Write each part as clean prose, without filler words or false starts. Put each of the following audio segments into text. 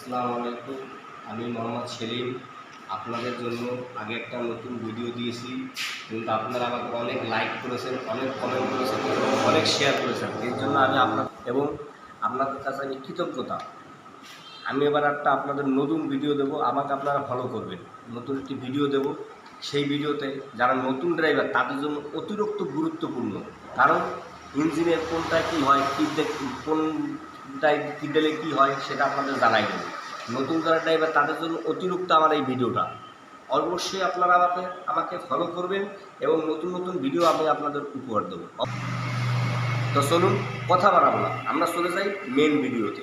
আসসালামু আলাইকুম। আমি মোহাম্মদ সেলিম। আপনাদের জন্য আগে একটা নতুন ভিডিও দিয়েছি, কিন্তু আপনারা আমাকে অনেক লাইক করেছেন, অনেক কমেন্ট করেছেন, অনেক শেয়ার করেছেন। এর জন্য আমি আপনাদের কাছে আমি কৃতজ্ঞতা। আমি এবার আপনাদের নতুন ভিডিও দেবো, আমাকে আপনারা ফলো করবেন। নতুন একটি ভিডিও দেবো, সেই ভিডিওতে যারা নতুন ড্রাইভার তাদের জন্য অতিরিক্ত গুরুত্বপূর্ণ। কারণ ইঞ্জিনের কোনটায় কী হয়, কোনটায় কী দিলে কী হয় সেটা আপনাদের জানাই দেবো। নতুন যারা ড্রাইভার তাদের জন্য অতিরিক্ত আমার এই ভিডিওটা। অবশ্যই আপনারা আমাকে ফলো করবেন এবং নতুন নতুন ভিডিও আমি আপনাদের উপহার দেবো। তো চলুন, কথা বাড়াবো না, আমরা চলে যাই মেন ভিডিওতে।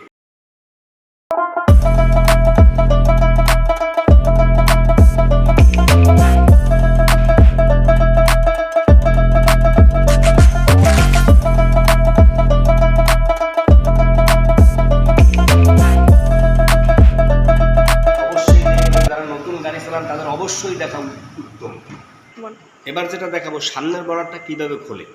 তাদের অবশ্যই দেখা উত্তম। এবার যেটা দেখাবো, সামনের বর্ডারটা কিভাবে খোলে।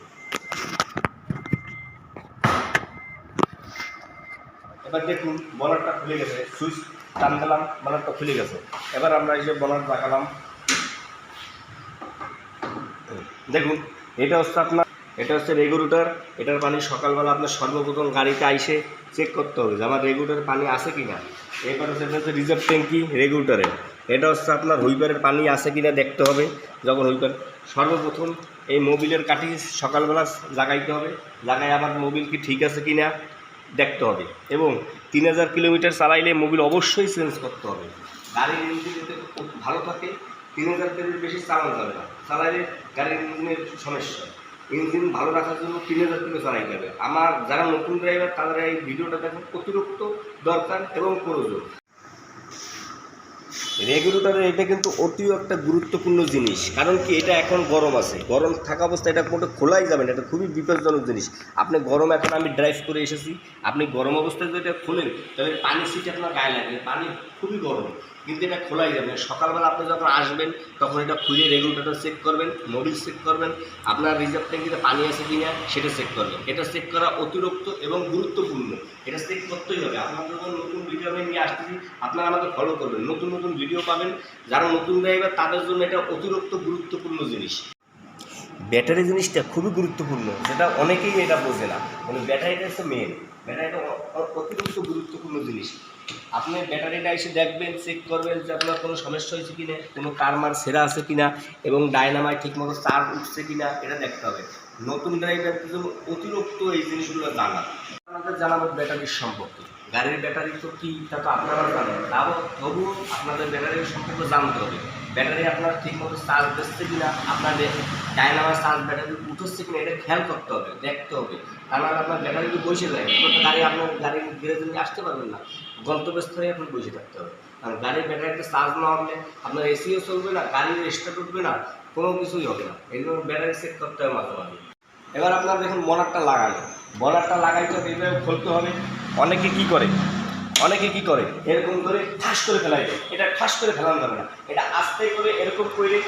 এবার দেখুন বর্ডারটা খুলে গেছে, সুইচ টান দিলাম, বর্ডারটা খুলে গেছে। এবার আমরা এই যে বর্ডার লাগালাম, দেখুন এটা হচ্ছে রেগুলেটর। এটার পানি সকালবেলা আপনার সর্বপ্রথম গাড়িতে আইসে চেক করতে হবে যে আমার রেগুলেটরের পানি আছে কিনা। এরপর হচ্ছে রিজার্ভ ট্যাঙ্কি রেগুলেটরের, এটা হচ্ছে আপনার হুইপারের পানি আছে কিনা দেখতে হবে। যখন হুইপার সর্বপ্রথম এই মোবিলের কাঠি সকালবেলা লাগাইতে হবে, লাগাই আবার মোবিল কি ঠিক আছে কিনা দেখতে হবে। এবং 3000 কিলোমিটার চালাইলে মোবিল অবশ্যই চেঞ্জ করতে হবে। গাড়ির ইঞ্জিন যাতে ভালো থাকে, 3000 কিলোমিটার বেশি চালানো যাবে না, চালাইলে গাড়ির ইঞ্জিনের সমস্যা। ইঞ্জিন ভালো রাখার জন্য 3000 কিলো চালাইতে হবে। আমার যারা নতুন ড্রাইভার তাদের এই ভিডিওটা দেখুন, অতিরিক্ত দরকার এবং প্রয়োজন। রেগুলেটরের এটা কিন্তু অতি একটা গুরুত্বপূর্ণ জিনিস। কারণ কি, এটা এখন গরম আছে, গরম থাকা অবস্থায় এটা কোনো খোলাই যাবে না, এটা খুবই বিপজ্জনক জিনিস। আপনি গরম, এখন আমি ড্রাইভ করে এসেছি, আপনি গরম অবস্থায় যদি এটা খোলেন তাহলে পানি সিটে আপনার গায়ে লাগবে, পানি খুবই গরম, কিন্তু এটা খোলাই যাবে না। সকালবেলা আপনি যখন আসবেন তখন এটা খুলে রেগুলেটরটা চেক করবেন, মোবিল চেক করবেন, আপনার রিজার্ভ ট্যাঙ্কিতে পানি আছে কিনা সেটা চেক করবেন। এটা চেক করা অতিরিক্ত এবং গুরুত্বপূর্ণ, এটা চেক করতেই হবে। আপনার যখন নতুন ভিডিও আমি নিয়ে আসতেছি, আপনারা আমাকে ফলো করবেন, নতুন নতুন ভিডিও পাবেন। যারা নতুন ড্রাইভার তাদের জন্য এটা অতিরিক্ত গুরুত্বপূর্ণ জিনিস। ব্যাটারি জিনিসটা খুবই গুরুত্বপূর্ণ, যেটা অনেকেই এটা বোঝে না। মানে ব্যাটারিটা হচ্ছে মেন, ব্যাটারিটা অতিরিক্ত গুরুত্বপূর্ণ জিনিস। আপনি ব্যাটারিটা এসে দেখবেন, চেক করবেন যে আপনার কোনো সমস্যা হয়েছে কিনা, কোনো কারমার সেরা আছে কিনা, এবং ডায়নামাইট ঠিকমতো চার্জ উঠছে কিনা এটা দেখতে হবে। নতুন ড্রাইভারদের জন্য অতিরিক্ত এই জিনিসগুলো জানা। আপনাদের জানাবো ব্যাটারির সম্পর্কে। গাড়ির ব্যাটারি তো কী তা তো আপনারা জানেন, তবুও আপনাদের ব্যাটারির সম্পর্কে জানতে হবে। ব্যাটারি আপনার ঠিকমতো চার্জ দিচ্ছে কিনা, আপনাদের ডায়নামাইট চার্জ ব্যাটারি উঠছে কিনা এটা খেয়াল করতে হবে, দেখতে হবে। কারণ আপনার ব্যাটারি যদি বসে যায়, গাড়ি আপনার গাড়ির গ্যারেজে নিয়ে আসতে পারবেন না, গন্তব্যস্থলে আপনার বসে থাকতে হবে। কারণ গাড়ির ব্যাটারিতে চার্জ না হলে আপনার এসিও চলবে না, গাড়ির স্টার্ট উঠবে না, কোনো কিছুই হবে না। এই জন্য ব্যাটারি চেক করতে হবে মাঝে মাঝে। এবার আপনার দেখুন বনারটা লাগানো, বনারটা লাগাইতে হবে, এইভাবে খুলতে হবে। অনেকে কি করে এরকম করে ঠাস করে ফেলাই দেয়, এটা ঠাস করে ফেলানো যাবে না, এটা আস্তে করে এরকম করে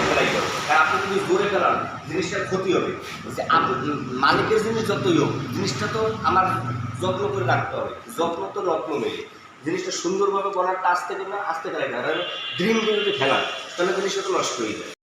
ফেলাই দেবে। কারণ আপনি যদি জোরে ফেলান জিনিসটার ক্ষতি হবে। যে মালিকের জিনিস যতই হোক, জিনিসটা তো আমার যত্ন করে রাখতে হবে, যত্ন তো রত্ন নেই। জিনিসটা সুন্দরভাবে বনারটা আস্তে করে না, আস্তে ফেলাই দেয়। ড্রিম করে যদি ফেলান তাহলে জিনিসটা তো নষ্ট হয়ে যায়।